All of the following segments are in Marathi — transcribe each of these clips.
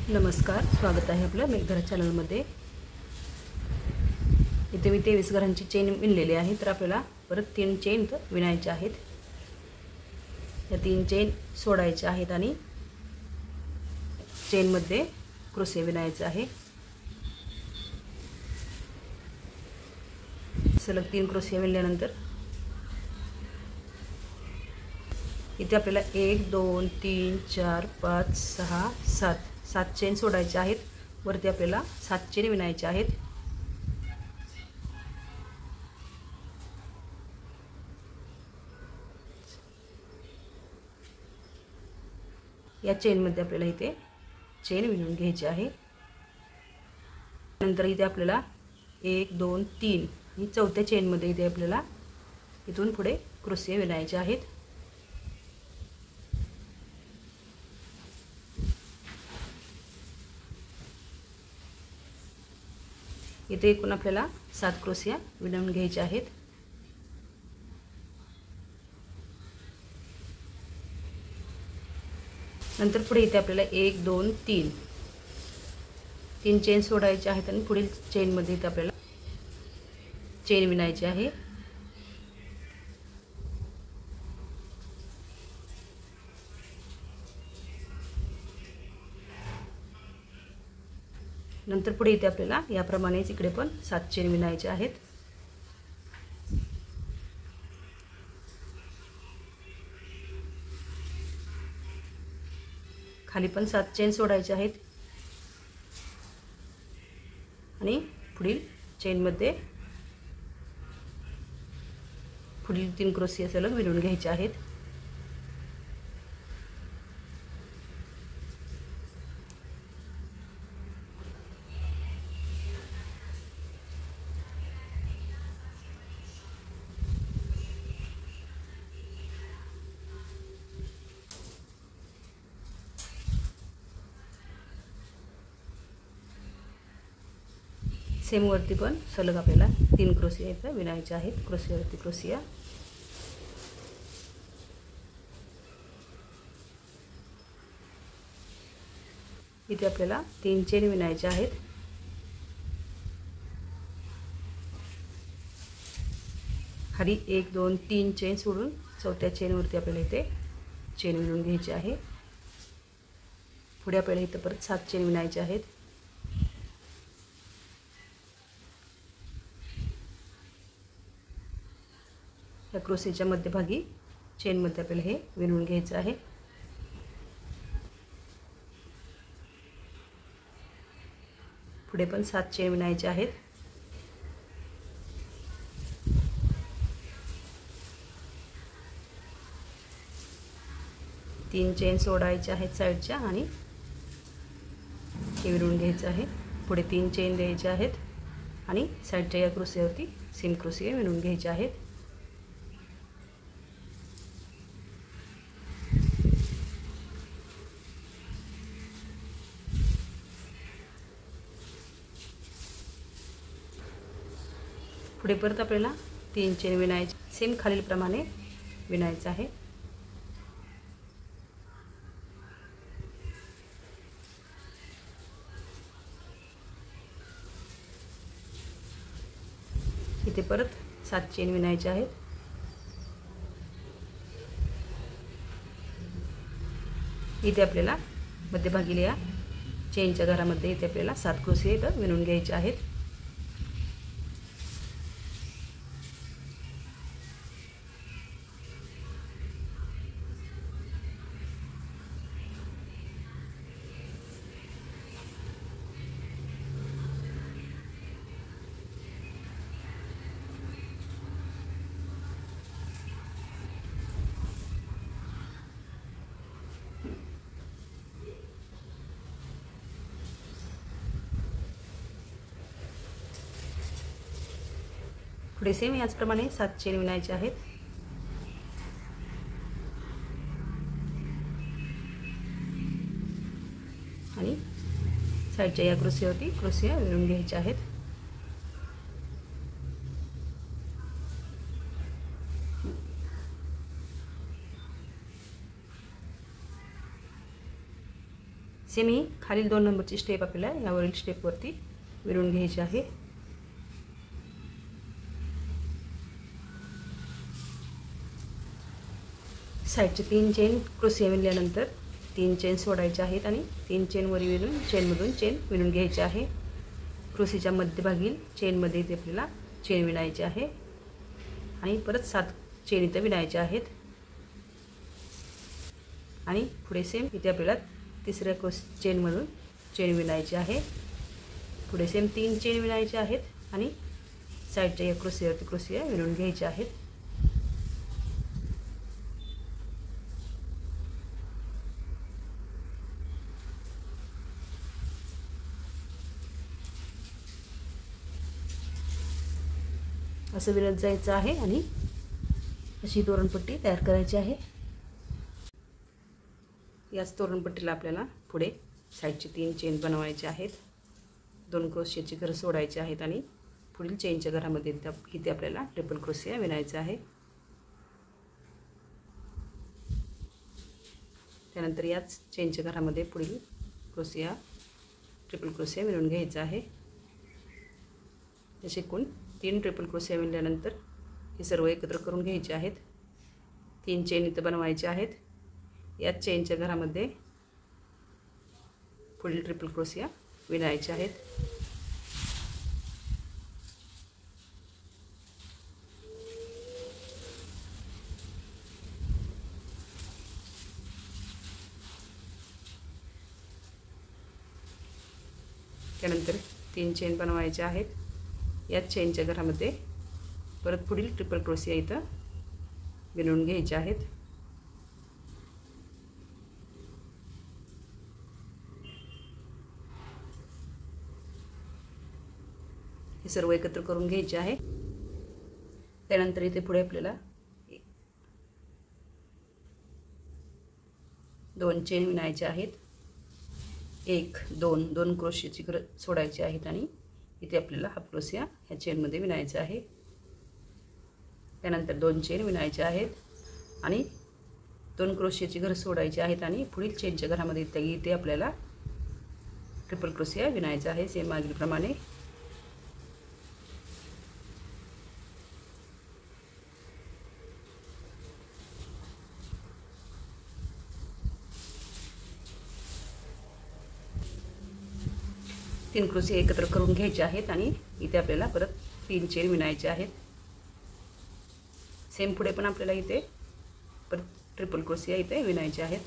नमस्कार, स्वागत आहे आपलं मेघधरा चॅनलमध्ये। इथे मी 23 घरांची चेन विणलेली आहे, तर आपल्याला परत 3 चेन विणायच्या आहेत। या 3 चेन सोडायच्या आहेत आणि चेनमध्ये क्रोशे विणायचे आहे। सलग 3 क्रोशे विणल्यानंतर इथे आपल्याला 1 2 3 4 5 6 7 चेन सोडायचे आहेत। वरती आपल्याला 7 चेन विणायचे आहेत। या चेनमध्ये आपल्याला इथे चेन विणून घ्यायची आहे। नंतर इथे आपल्याला 1 2 3 ही चौथ्या चेनमध्ये इथे आपल्याला इथून पुढे क्रोशे विणायचे आहेत। इथे एकूण आपल्याला 7 क्रोशिया विणून घ्यायचे आहेत। नंतर पुढे इथे आपल्याला 1 2 3 चेन सोडायचे आहेत आणि पुढील चेनमध्ये इथे आपल्याला चेन विणायची आहे। नंतर पुढे इथे आपल्याला याप्रमाणेच इकडे पण 7 चेन विणायचे आहेत। खाली पण 7 चेन सोडायचे आहेत आणि पुढील चेनमध्ये पुढील 3 क्रोशे सलग विणून घ्यायचे आहेत। सेम वरती पण सलग आपल्याला 3 क्रोशिया इथे विणायचे आहेत। क्रोशियावरती क्रोशिया। इथे आपल्याला 3 चेन विणायचे आहेत। खाली 1 2 3 चेन सोडून चौथ्या चेनवरती आपल्याला इथे चेन विणून घ्यायची आहे। पुढे आपल्याला इथे परत 7 चेन विणायचे आहेत। या क्रोशेच्या मध्यभागी चेनमध्ये आपल्याला हे विणून घ्यायचं आहे। पुढे पण 7 चेन विणायचे आहेत। तीन चेन सोडायचे आहेत साईडच्या आणि हे विणून घ्यायचं आहे। पुढे 3 चेन द्यायचे आहेत आणि साईडच्या या क्रोशेवरती सेम क्रोशे विणून घ्यायचे आहेत। पुढे परत आपल्याला 3 चेन विणायचे, सेम खालीलप्रमाणे विणायचं आहे। इथे परत 7 चेन विणायचे आहेत। इथे आपल्याला मध्यभागी या चेनच्या घरामध्ये इथे आपल्याला 7 क्रोशे इथे विणून घ्यायचे आहेत। पुढे सेम याचप्रमाणे 7 चेन विणायचे आहेत। आणि साईडच्या या क्रोशेवरती क्रोशिया विणून घ्यायचे आहेत। सेम ही खालील 2 नंबरची स्टेप आपल्याला यावरील स्टेपवरती विणून घ्यायची आहे. साईडचे 3 चेन क्रोशिया विणल्यानंतर 3 चेन सोडायचे आहेत आणि 3 चेन वरी विणून चेनमधून चेन विणून घ्यायचे आहे. क्रोशीच्या मध्यभागी चेनमध्ये इथे आपल्याला चेन विणायची आहे आणि परत 7 चेन इथे विणायच्या आहेत. आणि पुढे सेम इथे आपल्याला तिसऱ्या चेनमधून चेन विणायची आहे. पुढे सेम 3 चेन विणायचे आहेत आणि साईडच्या या क्रोशियावरती क्रोशिया विणून घ्यायच्या आहेत. असं विणत जायचं आहे आणि अशी तोरणपट्टी तयार करायची आहे. याच तोरणपट्टीला आपल्याला पुढे साईडचे 3 चेन बनवायचे आहेत. 2 क्रोशियाची घरं सोडायची आहेत आणि पुढील चेनच्या घरामध्ये इथे आपल्याला ट्रिपल क्रोशिया विणायचा आहे. त्यानंतर याच चेनच्या घरामध्ये पुढील क्रोशिया ट्रिपल क्रोशिया विणून घ्यायचा आहे. असे एकूण 3 ट्रिपल क्रोशिया विणल्यानंतर हे सर्व एकत्र करून घ्यायचे आहेत. 3 चेन इथं बनवायचे आहेत. याच चेनच्या घरामध्ये पुढील ट्रिपल क्रोशिया विणायचे आहेत. त्यानंतर 3 चेन बनवायचे आहेत. याच चेनच्या घरामध्ये परत पुढील ट्रिपल क्रोशिया इथं विणून घ्यायचे आहेत. हे सर्व एकत्र करून घ्यायचे आहे. त्यानंतर इथे पुढे आपल्याला 2 चेन विणायचे आहेत. 1 2 क्रोशियाची घरं सोडायची आहेत आणि इथे आपल्याला हाफ क्रोशिया ह्या चेनमध्ये विणायचा आहे. त्यानंतर 2 चेन विणायचे आहेत आणि 2 क्रोशियाची घरं सोडायची आहेत आणि पुढील चेनच्या घरामध्ये इथे आपल्याला ट्रिपल क्रोशिया विणायचा आहे सेम मागीलप्रमाणे. तीन क्रोशिया एकत्र करून घ्यायचे आहेत आणि इथे आपल्याला परत 3 चेन विणायचे आहेत. सेम पुढे पण आपल्याला इथे परत ट्रिपल क्रोशिया इथे विणायचे आहेत.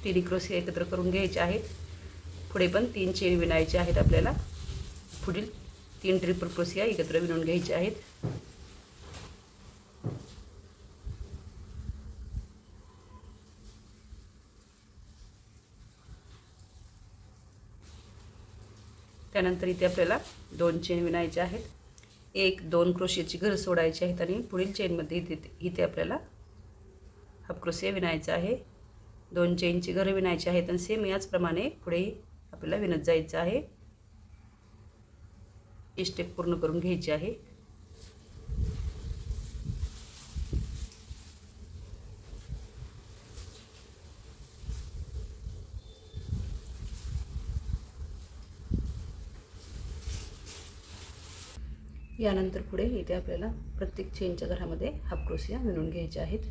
तिन्ही क्रोशिया एकत्र करून घ्यायचे आहेत. पुढे पण 3 चेन विणायचे आहेत. आपल्याला पुढील 3 ट्रिपल क्रोशिया एकत्र विणून घ्यायचे आहेत. त्यानंतर इथे आपल्याला 2 चेन विणायचे आहेत. 1 2 क्रोशियाची घरं सोडायची आहेत आणि पुढील चेनमध्ये इथे आपल्याला हाफ क्रोशिया विणायचा आहे. 2 चेनची घरं विणायची आहेत आणि सेम याचप्रमाणे पुढे आपल्याला विणत जायचं आहे. ही स्टेप पूर्ण करून घ्यायची आहे. यानंतर पुढे इथे आपल्याला प्रत्येक चेनच्या घरामध्ये हाफ क्रोशिया विणून घ्यायचे आहेत.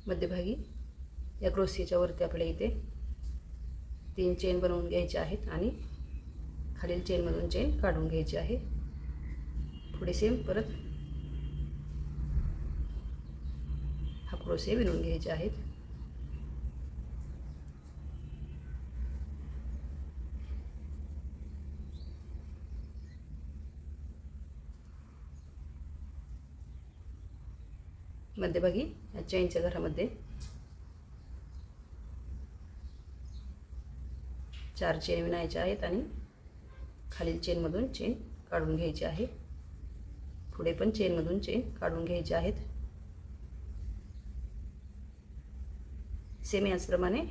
मध्यभागी या क्रोशियाच्या वरती आपल्याला इथे 3 चेन बनवून घ्यायचे आहेत आणि खालील चेनमधून चेन काढून घ्यायची आहे. पुढे सेम परत हाफ क्रोशिया विणून घ्यायचे आहेत. मध्यभागी या चेनच्या घरामध्ये 4 चेन विणायच्या आहेत आणि खालील चेनमधून चेन काढून घ्यायची आहे। पुढे पण चेनमधून चेन काढून घ्यायचे आहेत। सेम याचप्रमाणे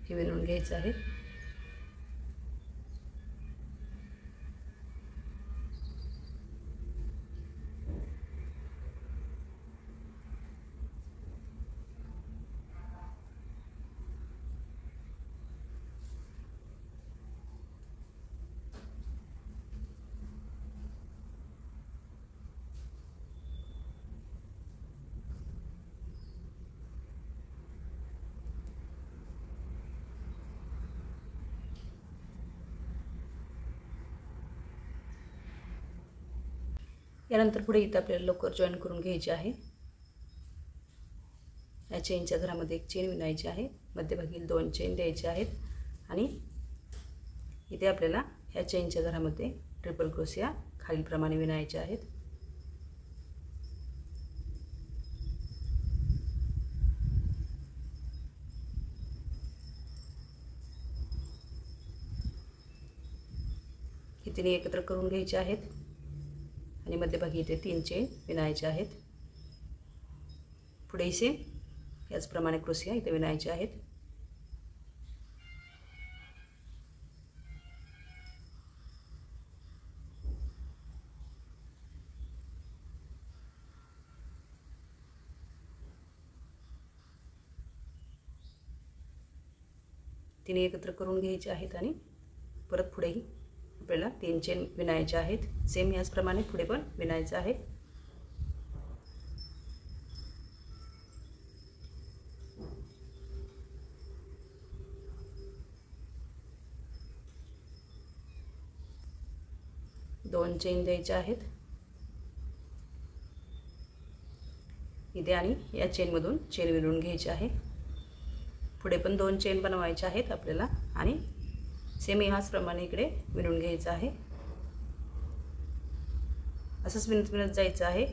हे विणून घ्यायचं आहे। यानंतर पुढे इथे आपल्याला लवकर जॉईन करून घ्यायचे आहे। या चेनच्या घरामध्ये 1 चेन विणायची आहे, मध्यभागी 2 चेन द्यायचे आहेत आणि इथे आपल्याला ह्या चेनच्या घरामध्ये ट्रिपल क्रोशिया खालीलप्रमाणे विणायचे आहेत। हे तिन्ही एकत्र करून घ्यायचे आहेत आणि मध्यभागी इथे 3 चेन विणायचे आहेत। पुढे सेम याचप्रमाणे क्रोशिया इथे विणायचे आहेत। तिन्ही एकत्र करून घ्यायचे आहेत आणि परत पुढेही आपल्याला 3 चेन विणायचे आहेत। सेम याचप्रमाणे पुढे पण विणायचं आहे। दोन चेन द्यायचे आहेत इथे आणि या चेनमधून चेन विणून घ्यायची आहे। पुढे पण 2 चेन बनवायचे आहेत आपल्याला आणि सेम ह्याचप्रमाणे इकडे विणून घ्यायचं आहे। असंच विणत विणत जायचं आहे।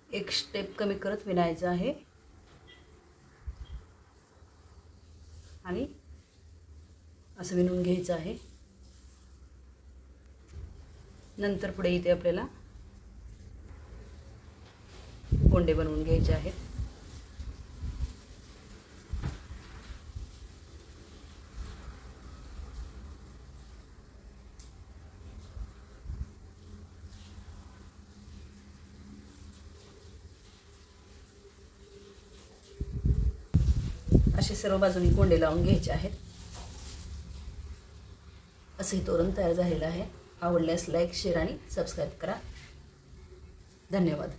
एक स्टेप कमी करत विणायचं आहे आणि असं विणून घ्यायचं आहे। नंतर पुढे इथे आपल्याला गोंडे बनवून घ्यायचे आहेत। असे सर्व बाजूनी गोंडे लावून घ्यायचे आहेत। असे तोरण तयार झालेलं आहे। आवडल्यास लाईक, शेअर आणि सबस्क्राईब करा। धन्यवाद।